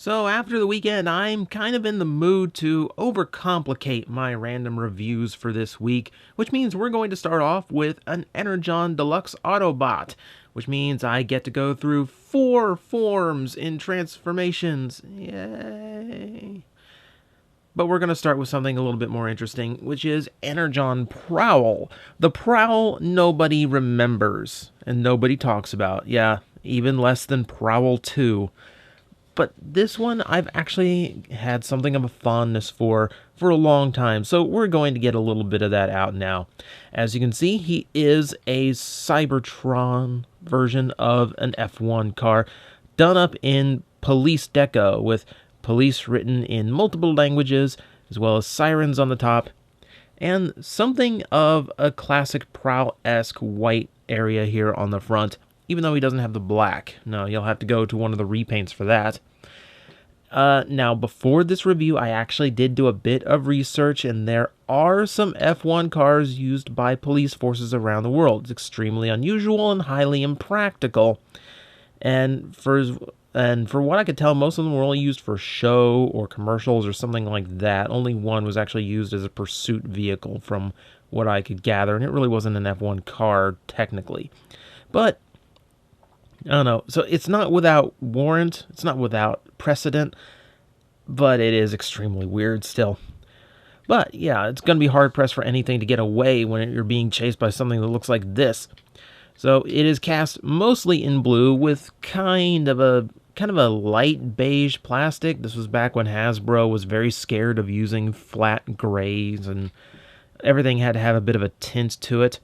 So after the weekend, I'm kind of in the mood to overcomplicate my random reviews for this week, which means we're going to start off with an Energon Deluxe Autobot, which means I get to go through 4 forms in transformations. Yay! But we're going to start with something a little bit more interesting, which is Energon Prowl. The Prowl nobody remembers and nobody talks about. Yeah, even less than Prowl 2. But this one I've actually had something of a fondness for a long time, so we're going to get a little bit of that out now. As you can see, he is a Cybertron version of an F1 car, done up in police deco, with police written in multiple languages, as well as sirens on the top, and something of a classic Prowl-esque white area here on the front, even though he doesn't have the black. No, you'll have to go to one of the repaints for that. Now, before this review, I actually did do a bit of research, and there are some F1 cars used by police forces around the world. It's extremely unusual and highly impractical. And for what I could tell, most of them were only used for show or commercials or something like that. Only one was actually used as a pursuit vehicle from what I could gather, and it really wasn't an F1 car, technically. But I don't know. So it's not without warrant. It's not without precedent. But it is extremely weird still. But yeah, it's going to be hard-pressed for anything to get away when you're being chased by something that looks like this. So it is cast mostly in blue with kind of a light beige plastic. This was back when Hasbro was very scared of using flat grays, and everything had to have a bit of a tint to it.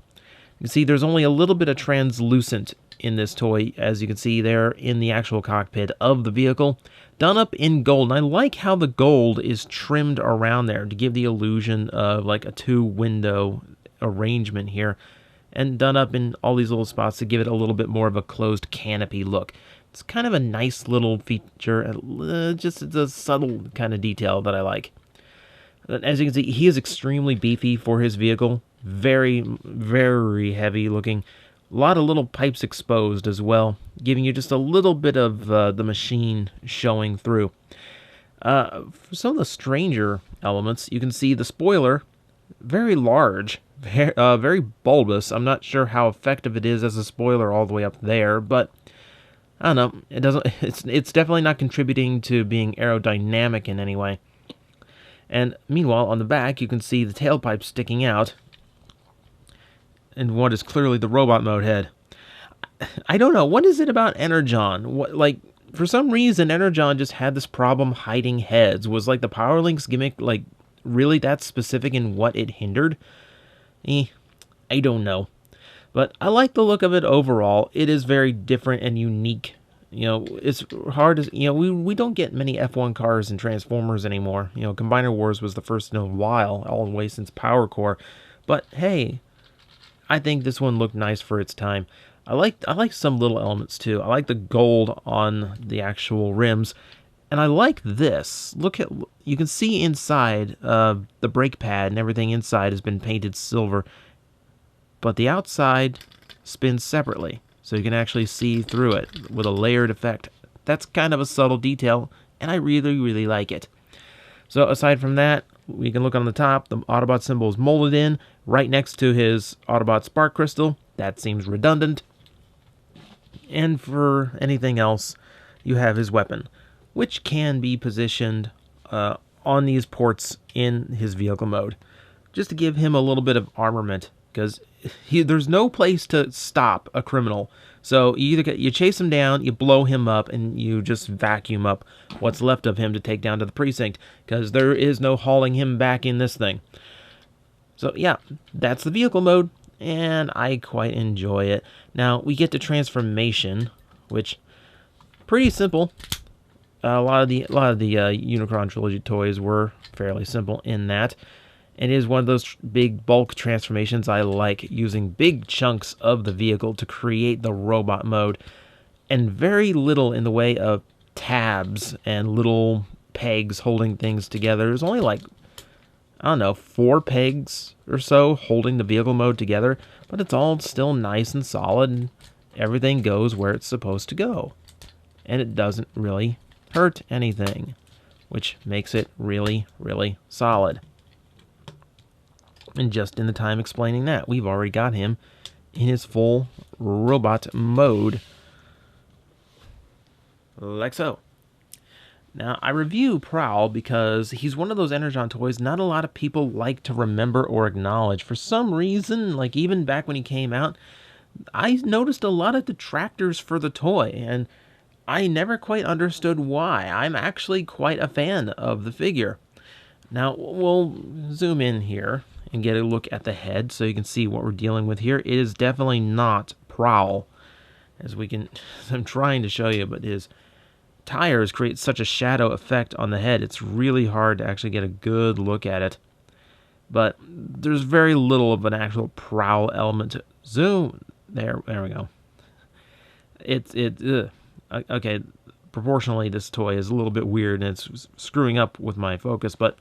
You can see there's only a little bit of translucent in this toy, as you can see there in the actual cockpit of the vehicle, done up in gold. And I like how the gold is trimmed around there to give the illusion of like a 2-window arrangement here, and done up in all these little spots to give it a little bit more of a closed canopy look. It's kind of a nice little feature, just it's a subtle kind of detail that I like. As you can see, he is extremely beefy for his vehicle, very, very heavy looking. A lot of little pipes exposed as well, giving you just a little bit of the machine showing through. For some of the stranger elements, you can see the spoiler, very large, very bulbous. I'm not sure how effective it is as a spoiler all the way up there, but I don't know. It doesn't. It's definitely not contributing to being aerodynamic in any way. And meanwhile, on the back, you can see the tailpipe sticking out, and what is clearly the robot mode head. I don't know. What is it about Energon? Like, for some reason, Energon just had this problem hiding heads. Was, like, the Power Links gimmick, like, really that specific in what it hindered? I don't know. But I like the look of it overall. It is very different and unique. You know, it's hard to, we don't get many F1 cars and Transformers anymore. You know, Combiner Wars was the first in a while, all the way since Power Core. But, hey, I think this one looked nice for its time. I like some little elements too. I like the gold on the actual rims, and I like this. You can see inside the brake pad and everything inside has been painted silver, but the outside spins separately, so you can actually see through it with a layered effect. That's kind of a subtle detail, and I really, really like it. So aside from that, we can look on the top. The Autobot symbol is molded in right next to his Autobot Spark Crystal. That seems redundant. And for anything else, you have his weapon, which can be positioned on these ports in his vehicle mode, just to give him a little bit of armament, because there's no place to stop a criminal. So you chase him down, you blow him up, and you just vacuum up what's left of him to take down to the precinct, because there is no hauling him back in this thing. So yeah, that's the vehicle mode, and I quite enjoy it. Now, we get to transformation, which pretty simple. A lot of the Unicron Trilogy toys were fairly simple in that. It is one of those big bulk transformations I like, using big chunks of the vehicle to create the robot mode, and very little in the way of tabs and little pegs holding things together. There's only like, I don't know, 4 pegs or so holding the vehicle mode together, but it's all still nice and solid, and everything goes where it's supposed to go. And it doesn't really hurt anything, which makes it really, really solid. And just in the time explaining that, we've already got him in his full robot mode, like so. Now, I review Prowl because he's one of those Energon toys not a lot of people like to remember or acknowledge. For some reason, like even back when he came out, I noticed a lot of detractors for the toy, and I never quite understood why. I'm actually quite a fan of the figure. Now, we'll zoom in here and get a look at the head so you can see what we're dealing with here. It is definitely not Prowl, as I'm trying to show you, but his tires create such a shadow effect on the head. It's really hard to actually get a good look at it. But there's very little of an actual Prowl element to zoom. There we go. Okay, proportionally this toy is a little bit weird and it's screwing up with my focus, but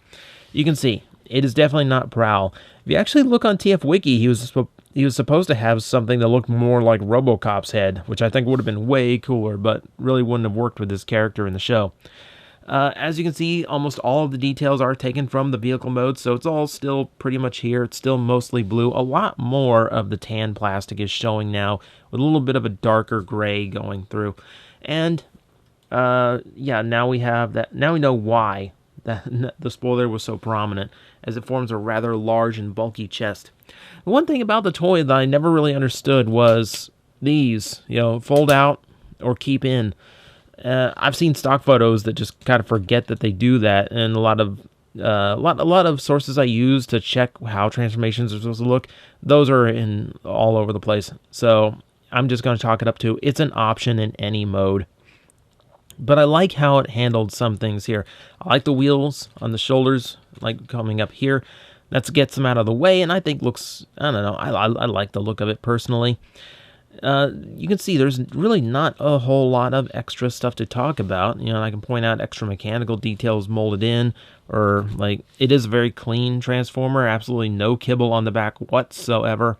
you can see it is definitely not Prowl. If you actually look on TF Wiki, he was supposed to have something that looked more like RoboCop's head, which I think would have been way cooler, but really wouldn't have worked with this character in the show. As you can see, almost all of the details are taken from the vehicle mode, so it's all still pretty much here. It's still mostly blue. A lot more of the tan plastic is showing now, with a little bit of a darker gray going through. And, yeah, now we have that. Now we know why the spoiler was so prominent, as it forms a rather large and bulky chest. One thing about the toy that I never really understood was these, fold out or keep in. I've seen stock photos that just kind of forget that they do that, and a lot of sources I use to check how transformations are supposed to look, those are in all over the place. So I'm just going to chalk it up to it's an option in any mode. But I like how it handled some things here. I like the wheels on the shoulders, like coming up here. That gets them out of the way, and I think looks, I don't know, I like the look of it personally. You can see there's really not a whole lot of extra stuff to talk about. I can point out extra mechanical details molded in, or like it is a very clean transformer, absolutely no kibble on the back whatsoever.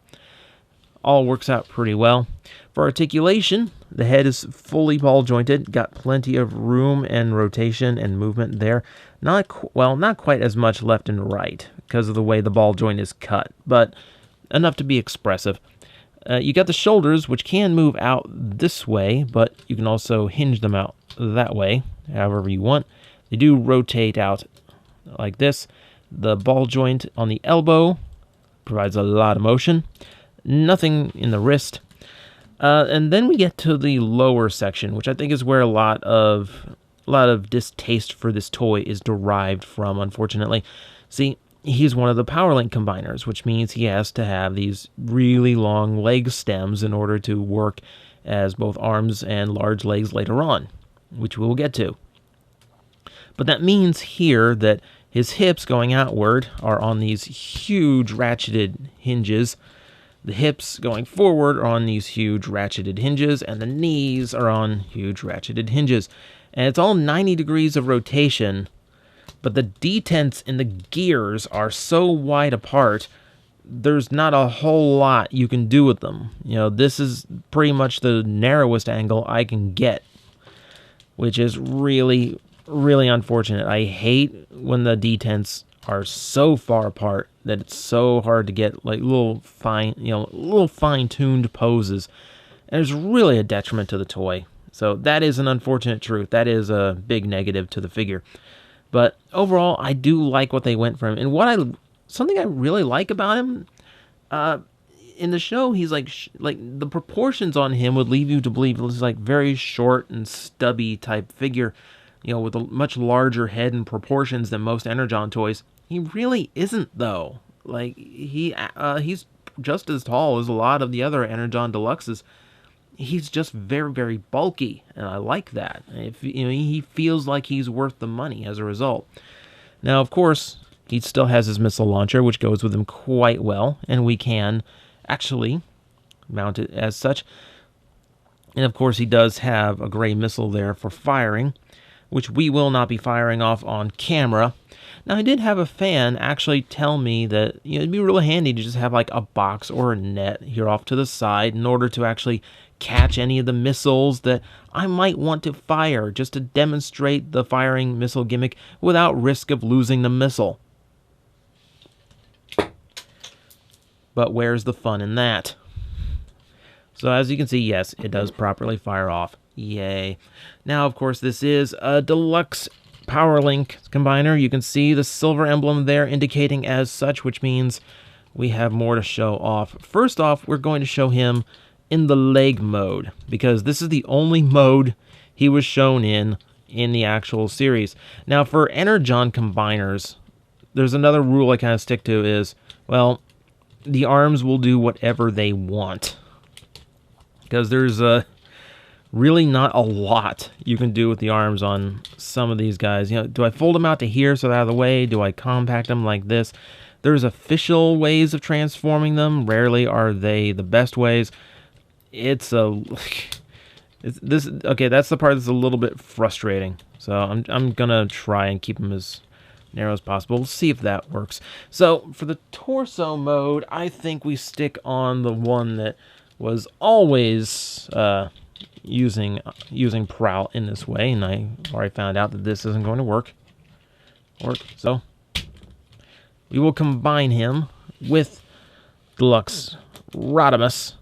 All works out pretty well. For articulation, the head is fully ball jointed, got plenty of room and rotation and movement there. Not quite as much left and right because of the way the ball joint is cut, but enough to be expressive. You got the shoulders, which can move out this way, but you can also hinge them out that way, however you want. They do rotate out like this. The ball joint on the elbow provides a lot of motion. Nothing in the wrist. And then we get to the lower section, which I think is where a lot of distaste for this toy is derived from, unfortunately. See, he's one of the power link combiners, which means he has to have these really long leg stems in order to work as both arms and large legs later on, which we will get to. But that means here that his hips going outward are on these huge ratcheted hinges. The hips going forward are on these huge ratcheted hinges, and the knees are on huge ratcheted hinges. And it's all 90 degrees of rotation, but the detents in the gears are so wide apart, there's not a whole lot you can do with them. This is pretty much the narrowest angle I can get, which is really, really unfortunate. I hate when the detents are so far apart that it's so hard to get like little fine-tuned poses. And it's really a detriment to the toy. So that is an unfortunate truth. That is a big negative to the figure. But overall, I do like what they went from. And something I really like about him, in the show, he's like the proportions on him would leave you to believe he's like very short and stubby type figure, with a much larger head and proportions than most Energon toys. He really isn't, though. Like, he's just as tall as a lot of the other Energon Deluxes. He's just very, very bulky, and I like that. He feels like he's worth the money as a result. Now, of course, he still has his missile launcher, which goes with him quite well, and we can actually mount it as such. And, of course, he does have a gray missile there for firing, which we will not be firing off on camera. Now, I did have a fan actually tell me that it'd be really handy to just have like a box or a net here off to the side in order to actually catch any of the missiles that I might want to fire, just to demonstrate the firing missile gimmick without risk of losing the missile. But where's the fun in that? So as you can see, yes, it does properly fire off. Yay. Now, of course, this is a deluxe power link combiner. You can see the silver emblem there indicating as such, which means we have more to show off. First off, we're going to show him in the leg mode, because this is the only mode he was shown in the actual series. Now, for Energon combiners, there's another rule I kind of stick to is, well, the arms will do whatever they want, because there's really not a lot you can do with the arms on some of these guys. You know, do I fold them out to here so they're out of the way? Do I compact them like this? There's official ways of transforming them. Rarely are they the best ways. Okay, that's the part that's a little bit frustrating. So I'm gonna try and keep them as narrow as possible. Let's see if that works. So for the torso mode, I think we stick on the one that was always using Prowl in this way, and I already found out that this isn't going to work. So we will combine him with Deluxe Rodimus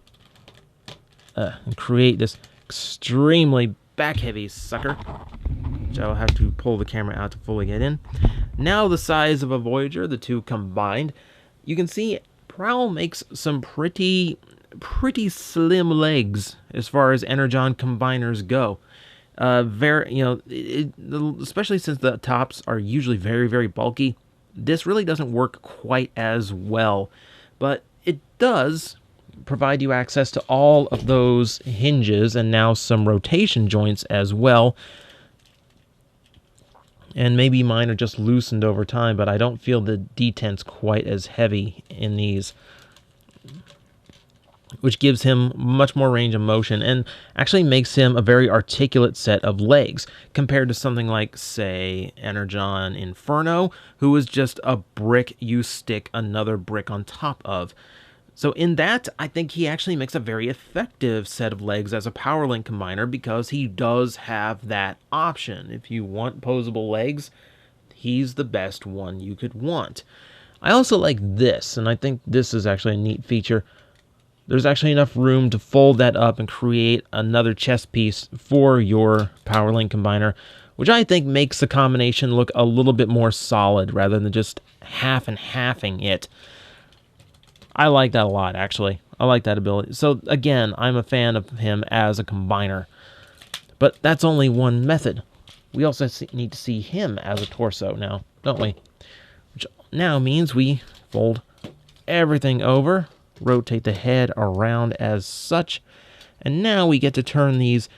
and create this extremely back-heavy sucker, which I'll have to pull the camera out to fully get in. Now the size of a Voyager, the two combined, you can see Prowl makes some pretty slim legs as far as Energon combiners go. Especially since the tops are usually very, very bulky, this really doesn't work quite as well, but it does provide you access to all of those hinges and now some rotation joints as well. And maybe mine are just loosened over time, but I don't feel the detents quite as heavy in these, which gives him much more range of motion and actually makes him a very articulate set of legs compared to something like, say, Energon Inferno, who is just a brick you stick another brick on top of. So in that, I think he actually makes a very effective set of legs as a power link combiner, because he does have that option. If you want posable legs, he's the best one you could want. I also like this, and I think this is actually a neat feature. There's actually enough room to fold that up and create another chest piece for your power link combiner, which I think makes the combination look a little bit more solid rather than just half and halving it. I like that a lot, actually. I like that ability. So, again, I'm a fan of him as a combiner. But that's only one method. We also need to see him as a torso now, don't we? Which now means we fold everything over, rotate the head around as such, and now we get to turn these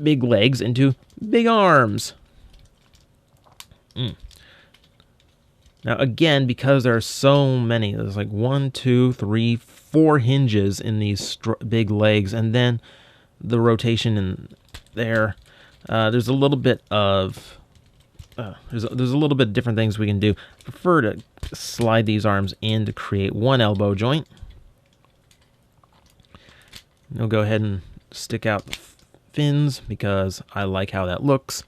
big legs into big arms. Now, again, because there are so many, there's like 1, 2, 3, 4 hinges in these big legs, and then the rotation in there. There's a little bit of there's a little bit of different things we can do. I prefer to slide these arms in to create one elbow joint. We'll go ahead and stick out the fins because I like how that looks.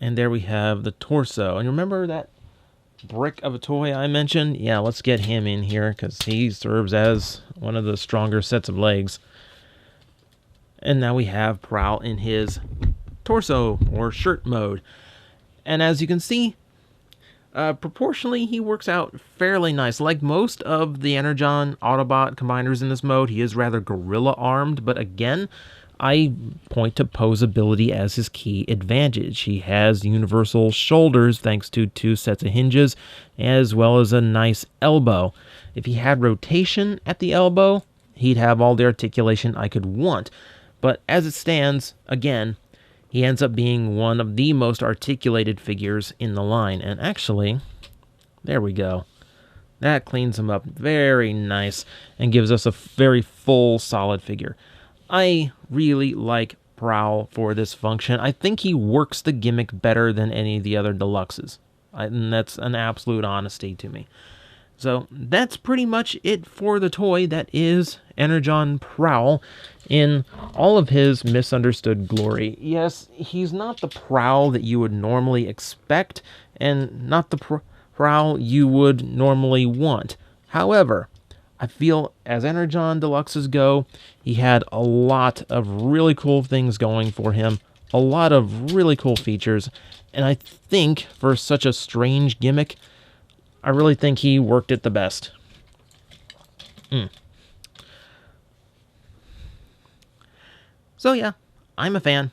And there we have the torso. And remember that brick of a toy I mentioned? Yeah, let's get him in here because he serves as one of the stronger sets of legs. And now we have Prowl in his torso or shirt mode. And as you can see, proportionally, he works out fairly nice. Like most of the Energon Autobot combiners in this mode, he is rather gorilla-armed, but again, I point to posability as his key advantage. He has universal shoulders thanks to 2 sets of hinges, as well as a nice elbow. If he had rotation at the elbow, he'd have all the articulation I could want. But as it stands, again, he ends up being one of the most articulated figures in the line. And actually, there we go. That cleans him up very nice and gives us a very full, solid figure. I really like Prowl for this function. I think he works the gimmick better than any of the other deluxes. And that's an absolute honesty to me. So that's pretty much it for the toy that is Energon Prowl in all of his misunderstood glory. Yes, he's not the Prowl that you would normally expect, and not the Prowl you would normally want. However, I feel as Energon Deluxes go, he had a lot of really cool things going for him, a lot of really cool features, and I think for such a strange gimmick, I really think he worked it the best. So yeah, I'm a fan.